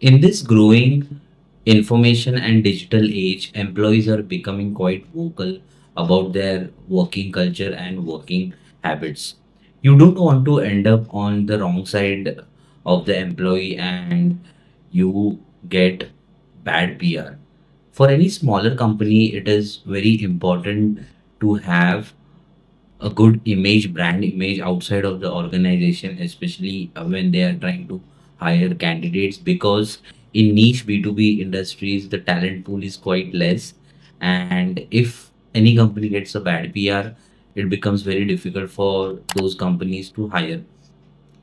In this growing information and digital age, employees are becoming quite vocal about their working culture and working habits. You don't want to end up on the wrong side of the employee and you get bad PR. For any smaller company, it is very important to have a good image, brand image outside of the organization, especially when they are trying to hire candidates. Because in niche B2B industries, the talent pool is quite less. And if any company gets a bad PR, it becomes very difficult for those companies to hire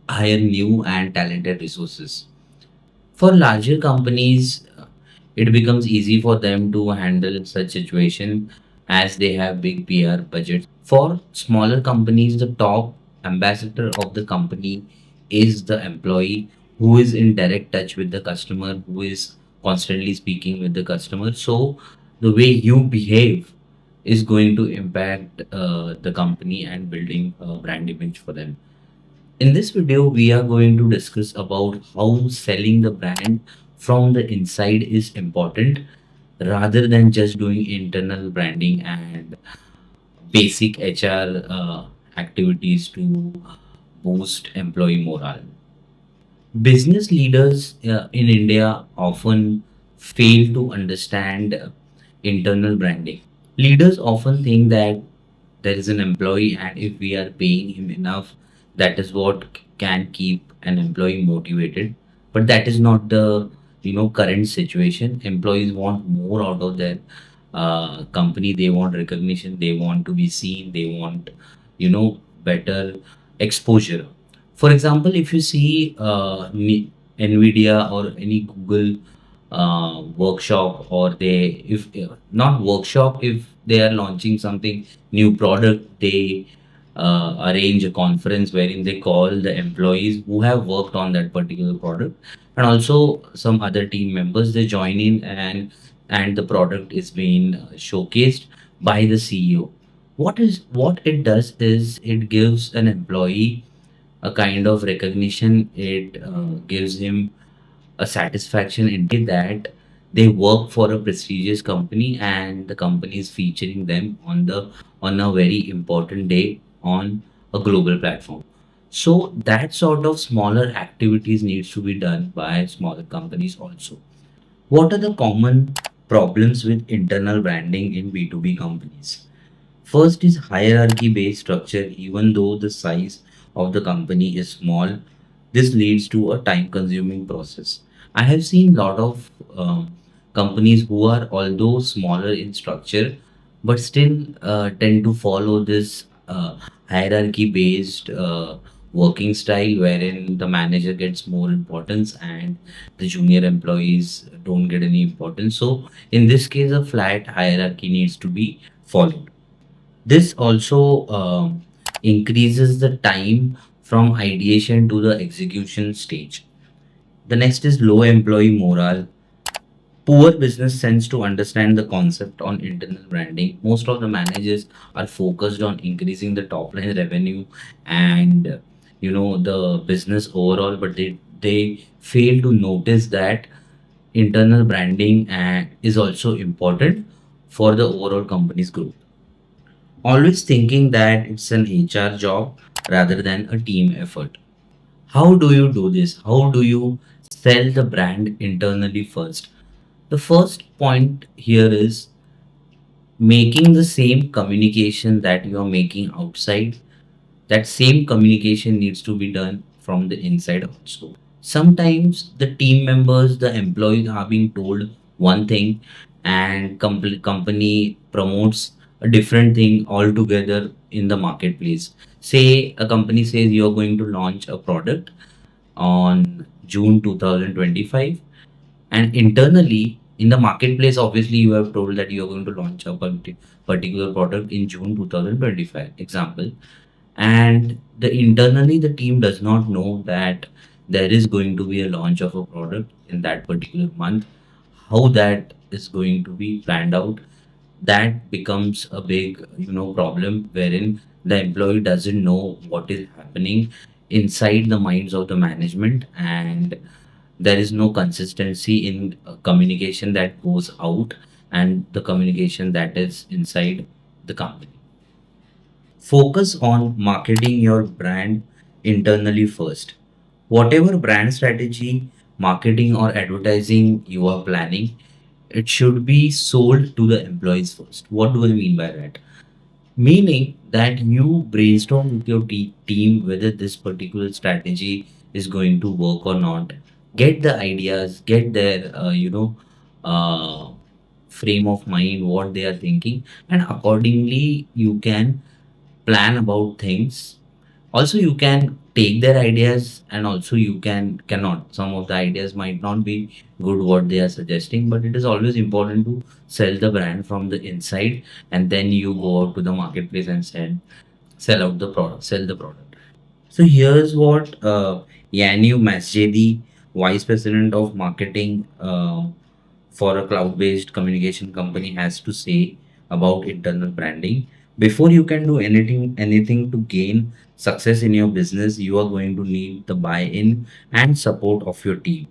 new and talented resources. For larger companies, it becomes easy for them to handle such situation as they have big PR budgets. For smaller companies, the top ambassador of the company is the employee who is in direct touch with the customer, who is constantly speaking with the customer. So the way you behave is going to impact the company and building a brand image for them. In this video, we are going to discuss about how selling the brand from the inside is important rather than just doing internal branding and basic HR activities to boost employee morale. Business leaders in India often fail to understand internal branding. Leaders often think that there is an employee, and if we are paying him enough, that is what can keep an employee motivated. But that is not the current situation. Employees want more out of their company. They want recognition. They want to be seen. They want better exposure. For example, if you see Nvidia or any Google workshop, or they if not workshop, if they are launching something new product, they arrange a conference wherein they call the employees who have worked on that particular product, and also some other team members. They join in, and the product is being showcased by the CEO. What it does is it gives an employee a kind of recognition. It gives him a satisfaction that they work for a prestigious company and the company is featuring them on a very important day on a global platform. So that sort of smaller activities needs to be done by smaller companies also. What are the common problems with internal branding in B2B companies? First is hierarchy based structure. Even though the size of the company is small, this leads to a time consuming process. I have seen a lot of companies who are, although smaller in structure, but still tend to follow this hierarchy based working style, wherein the manager gets more importance and the junior employees don't get any importance. So, in this case, a flat hierarchy needs to be followed. This also increases the time from ideation to the execution stage. The next is low employee morale. Poor business sense to understand the concept on internal branding. Most of the managers are focused on increasing the top line revenue and the business overall, but they fail to notice that internal branding is also important for the overall company's growth. Always thinking that it's an HR job rather than a team effort. How do you do this? How do you sell the brand internally first? The first point here is making the same communication that you are making outside. That same communication needs to be done from the inside also. Sometimes the team members, the employees are being told one thing, and company promotes a different thing altogether in the marketplace. Say a company says you're going to launch a product on June 2025, and internally in the marketplace, obviously you have told that you're going to launch a particular product in June 2025 example, and the internally the team does not know that there is going to be a launch of a product in that particular month. How that is going to be planned out, that becomes a big problem, wherein the employee doesn't know what is happening inside the minds of the management, and There is no consistency in communication that goes out and the communication that is inside the company. Focus on marketing your brand internally first. Whatever brand strategy, marketing, or advertising you are planning, it should be sold to the employees first. What do I mean by that? Meaning that you brainstorm with your team whether this particular strategy is going to work or not. Get the ideas, get their uh, frame of mind, what they are thinking, and accordingly you can plan about things. Also you can take their ideas, and also you cannot, some of the ideas might not be good what they are suggesting, but it is always important to sell the brand from the inside, and then you go out to the marketplace and sell out the product, sell the product. So here's what Yanu Masjedi, vice president of marketing for a cloud-based communication company, has to say about internal branding. Before you can do anything to gain success in your business, you are going to need the buy-in and support of your team.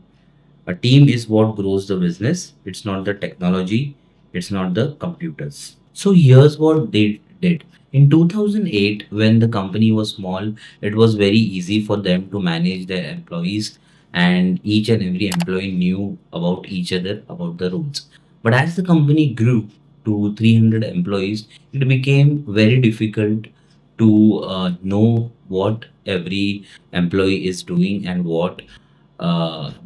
A team is what grows the business. It's not the technology. It's not the computers. So here's what they did. In 2008, when the company was small, it was very easy for them to manage their employees, and each and every employee knew about each other, about the rules. But as the company grew to 300 employees, it became very difficult to know what every employee is doing and what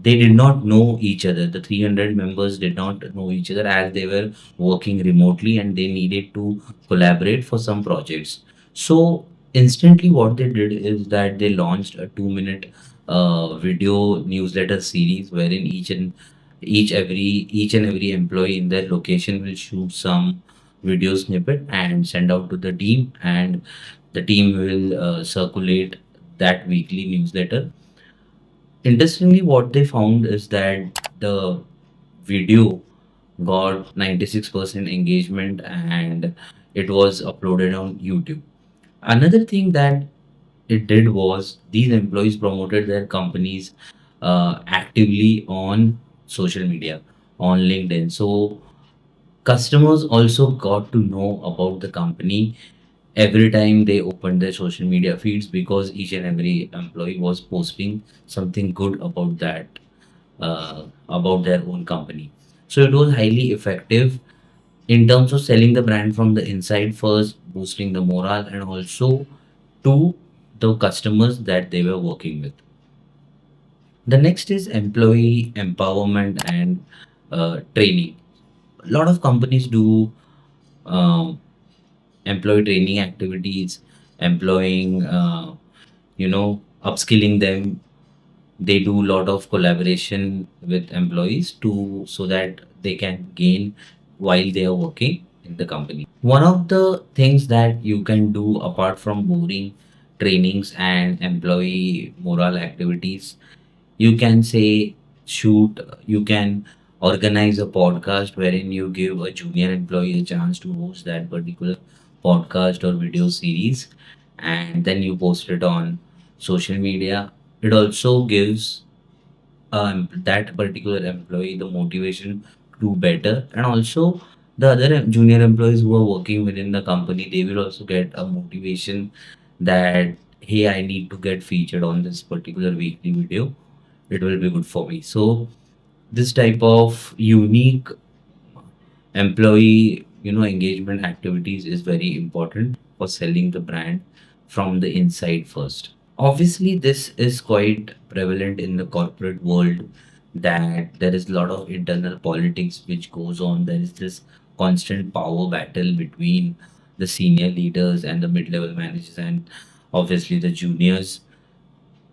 they did not know each other. The 300 members did not know each other as they were working remotely and they needed to collaborate for some projects. So, instantly, what they did is that they launched a 2 minute video newsletter series wherein each and every employee in their location will shoot some video snippet and send out to the team, and the team will circulate that weekly newsletter. Interestingly, what they found is that the video got 96% engagement and it was uploaded on YouTube. Another thing that it did was these employees promoted their companies actively on social media, on LinkedIn. So customers also got to know about the company every time they opened their social media feeds, because each and every employee was posting something good about their own company. So it was highly effective in terms of selling the brand from the inside first, boosting the morale, and also to the customers that they were working with. The next is employee empowerment and training. A lot of companies do um, employee training activities, employing, upskilling them. They do a lot of collaboration with employees to so that they can gain while they are working in the company. One of the things that you can do apart from boring trainings and employee morale activities, you can say shoot, you can organize a podcast wherein you give a junior employee a chance to host that particular podcast or video series, and then you post it on social media. It also gives that particular employee the motivation to do better, and also the other junior employees who are working within the company, they will also get a motivation that, hey, I need to get featured on this particular weekly video, it will be good for me. So this type of unique employee engagement activities is very important for selling the brand from the inside first. Obviously, this is quite prevalent in the corporate world, that there is a lot of internal politics which goes on. There is this constant power battle between the senior leaders and the mid-level managers, and obviously the juniors,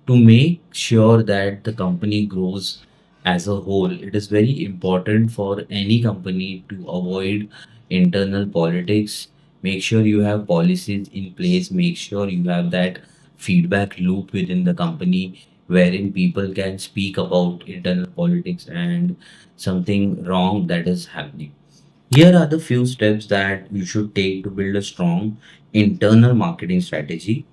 to make sure that the company grows as a whole. It is very important for any company to avoid internal politics. Make sure you have policies in place, make sure you have that feedback loop within the company wherein people can speak about internal politics and something wrong that is happening. Here are the few steps that you should take to build a strong internal marketing strategy.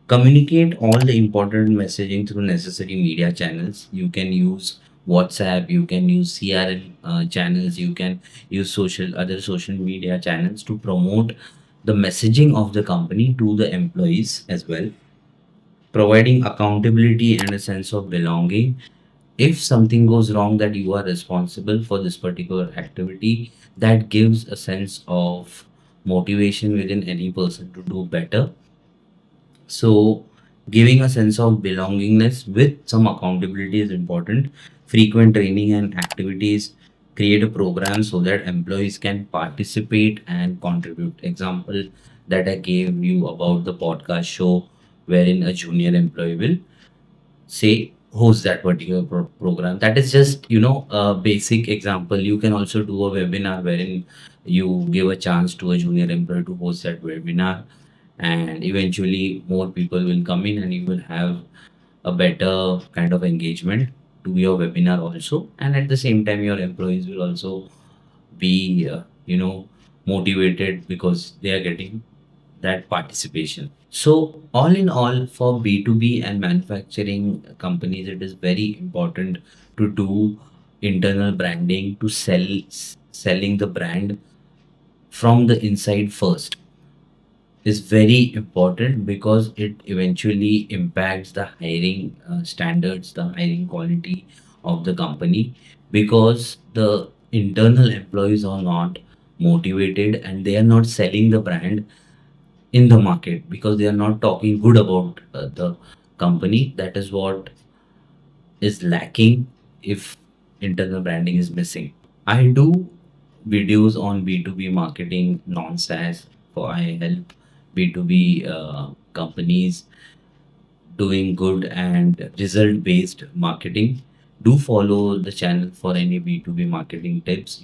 Communicate all the important messaging through necessary media channels. You can use WhatsApp, you can use CRM channels, you can use other social media channels to promote the messaging of the company to the employees as well, providing accountability and a sense of belonging. If something goes wrong, that you are responsible for this particular activity, that gives a sense of motivation within any person to do better. So, giving a sense of belongingness with some accountability is important. Frequent training and activities, create a program so that employees can participate and contribute. Example that I gave you about the podcast show, wherein a junior employee will say host that particular program. That is just, a basic example. You can also do a webinar wherein you give a chance to a junior employee to host that webinar, and eventually more people will come in and you will have a better kind of engagement to your webinar also, and at the same time your employees will also be motivated because they are getting that participation. So all in all, for B2B and manufacturing companies, it is very important to do internal branding, to selling the brand from the inside first is very important, because it eventually impacts the hiring standards, the hiring quality of the company, because the internal employees are not motivated and they are not selling the brand in the market, because they are not talking good about the company. That is what is lacking if internal branding is missing. I do videos on B2B marketing, non-SaaS, for I help B2B companies doing good and result based marketing. Do follow the channel for any B2B marketing tips.